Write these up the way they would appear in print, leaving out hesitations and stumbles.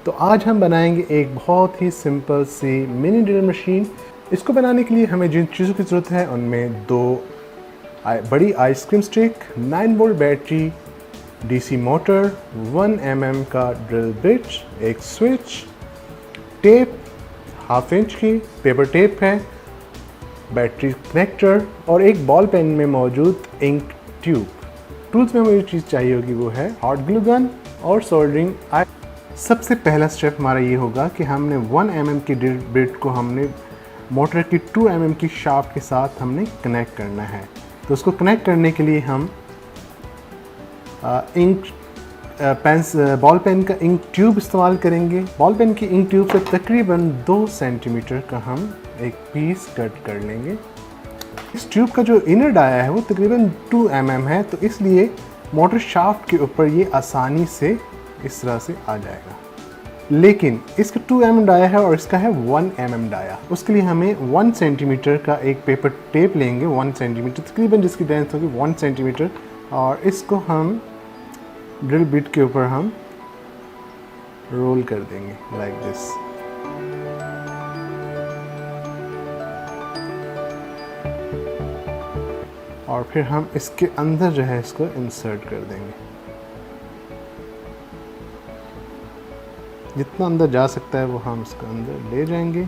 तो आज हम बनाएंगे एक बहुत ही सिंपल सी मिनी ड्रिल मशीन। इसको बनाने के लिए हमें जिन चीज़ों की ज़रूरत है उनमें दो बड़ी ice cream stick, 9 volt battery, DC motor, 1 mm का ड्रिल बिट, एक स्विच, टेप 1/2 इंच की पेपर टेप है, बैटरी कनेक्टर और एक बॉल पेन में मौजूद इंक ट्यूब। टूल्स में मुझे चीज़ चाहिए होगी वो है हॉट ग्लू गन और सोल्डरिंग आयरन। सबसे पहला स्टेप हमारा ये होगा कि हमने 1 mm की ड्रिल बिट को हमने मोटर की 2 mm की शाफ्ट के साथ हमने कनेक्ट करना है। तो उसको कनेक्ट करने के लिए हम बॉल पेन का इंक ट्यूब इस्तेमाल करेंगे। बॉल पेन की इंक ट्यूब से तकरीबन 2 सेंटीमीटर का हम एक पीस कट कर लेंगे। इस ट्यूब का जो इनर डाया है वो तकरीबन 2 mm है, तो इसलिए मोटर शाफ्ट के ऊपर ये आसानी से इस तरह से आ जाएगा। लेकिन इसका 2 mm डाया है और इसका है 1 mm डाया। उसके लिए हमें 1 सेंटीमीटर का एक पेपर टेप लेंगे, 1 सेंटीमीटर तकरीबन, जिसकी लेंथ होगी 1 सेंटीमीटर, और इसको हम ड्रिल बिट के ऊपर हम रोल कर देंगे लाइक दिस। और फिर हम इसके अंदर जो है इसको इंसर्ट कर देंगे। जितना अंदर जा सकता है वो हम इसको अंदर ले जाएंगे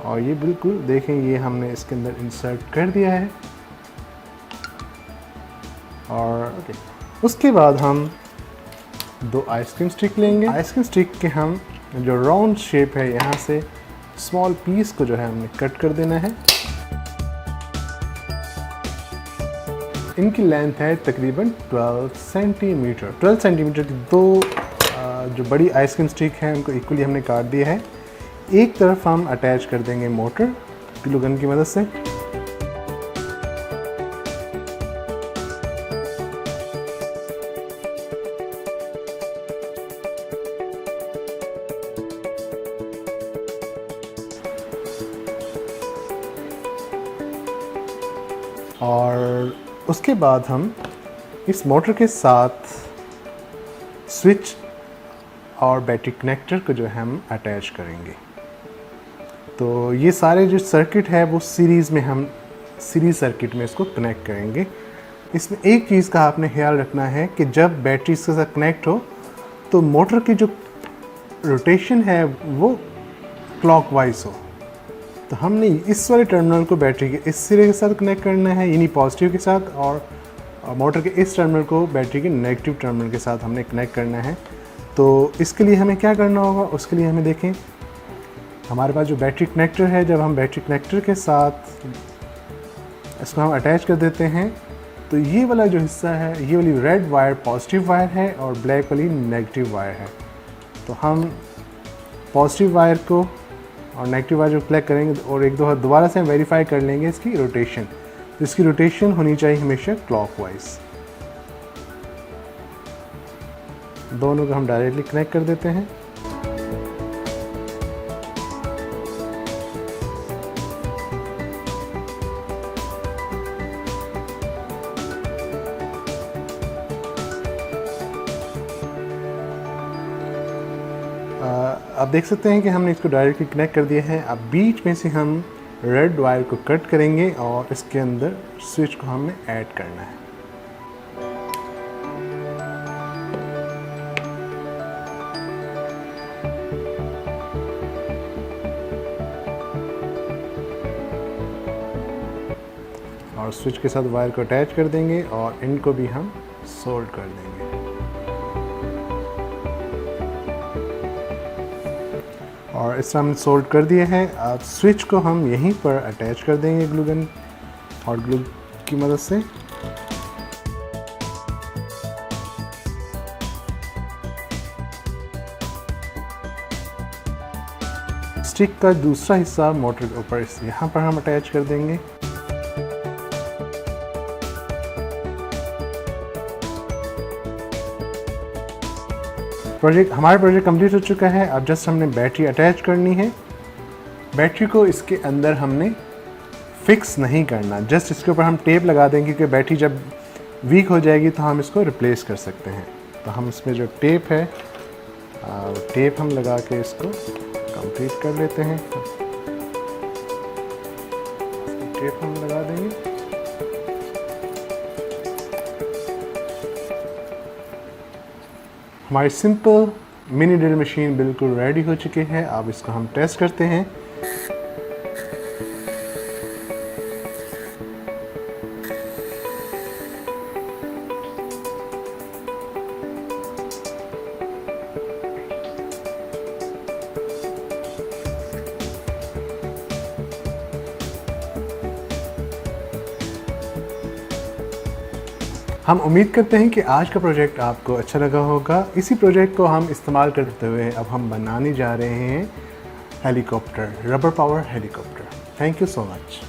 और ये बिल्कुल देखें, ये हमने इसके अंदर इंसर्ट कर दिया है। और उसके बाद हम 2 आइसक्रीम स्टिक लेंगे। आइसक्रीम स्टिक के हम जो राउंड शेप है यहाँ से स्मॉल पीस को जो है हमने कट कर देना है। इनकी लेंथ है तकरीबन 12 सेंटीमीटर। 12 सेंटीमीटर की 2 जो बड़ी आइसक्रीम स्टिक हैं उनको इक्वली हमने काट दिया है। एक तरफ हम अटैच कर देंगे मोटर ग्लू गन की मदद से। और उसके बाद हम इस मोटर के साथ स्विच और बैटरी कनेक्टर को जो है हम अटैच करेंगे। तो ये सारे जो सर्किट है वो सीरीज़ सर्किट में इसको कनेक्ट करेंगे। इसमें एक चीज़ का आपने ख्याल रखना है कि जब बैटरी इसके साथ कनेक्ट हो तो मोटर की जो रोटेशन है वो क्लॉकवाइज हो। तो हमने इस वाले टर्मिनल को बैटरी के इस सिरे के साथ कनेक्ट करना है, यानी पॉजिटिव के साथ, और मोटर के इस टर्मिनल को बैटरी के नेगेटिव टर्मिनल के साथ हमने कनेक्ट करना है। तो इसके लिए हमें क्या करना होगा, उसके लिए हमें देखें हमारे पास जो बैटरी कनेक्टर है, जब हम बैटरी कनेक्टर के साथ इसको हम अटैच कर देते हैं तो ये वाला जो हिस्सा है, ये वाली रेड वायर पॉजिटिव वायर है और ब्लैक वाली नेगेटिव वायर है। तो हम पॉजिटिव वायर को और नेगेटिव वायर जो कलेक्ट करेंगे और एक दो दोबारा से हम वेरीफाई कर लेंगे इसकी रोटेशन। तो इसकी रोटेशन होनी चाहिए हमेशा क्लॉकवाइज। दोनों को हम डायरेक्टली कनेक्ट कर देते हैं। आप देख सकते हैं कि हमने इसको डायरेक्टली कनेक्ट कर दिया है। अब बीच में से हम रेड वायर को कट करेंगे और इसके अंदर स्विच को हमने ऐड करना है। और स्विच के साथ वायर को अटैच कर देंगे और इनको भी हम सोल्ड कर देंगे। और इस तरह हमने सोल्ड कर दिया है। अब स्विच को हम यहीं पर अटैच कर देंगे ग्लू गन हॉट ग्लू की मदद से। स्टिक का दूसरा हिस्सा मोटर के ऊपर यहाँ पर हम अटैच कर देंगे। हमारा प्रोजेक्ट कंप्लीट हो चुका है। अब जस्ट हमने बैटरी अटैच करनी है। बैटरी को इसके अंदर हमने फिक्स नहीं करना, जस्ट इसके ऊपर हम टेप लगा देंगे कि बैटरी जब वीक हो जाएगी तो हम इसको रिप्लेस कर सकते हैं। तो हम इसमें जो टेप है टेप हम लगा के इसको कंप्लीट कर लेते हैं। टेप हम लगा देंगे। हमारी सिंपल मिनी ड्रिल मशीन बिल्कुल रेडी हो चुकी है। अब इसको हम टेस्ट करते हैं। हम उम्मीद करते हैं कि आज का प्रोजेक्ट आपको अच्छा लगा होगा। इसी प्रोजेक्ट को हम इस्तेमाल करते हुए अब हम बनाने जा रहे हैं helicopter, rubber power helicopter. Thank you so much.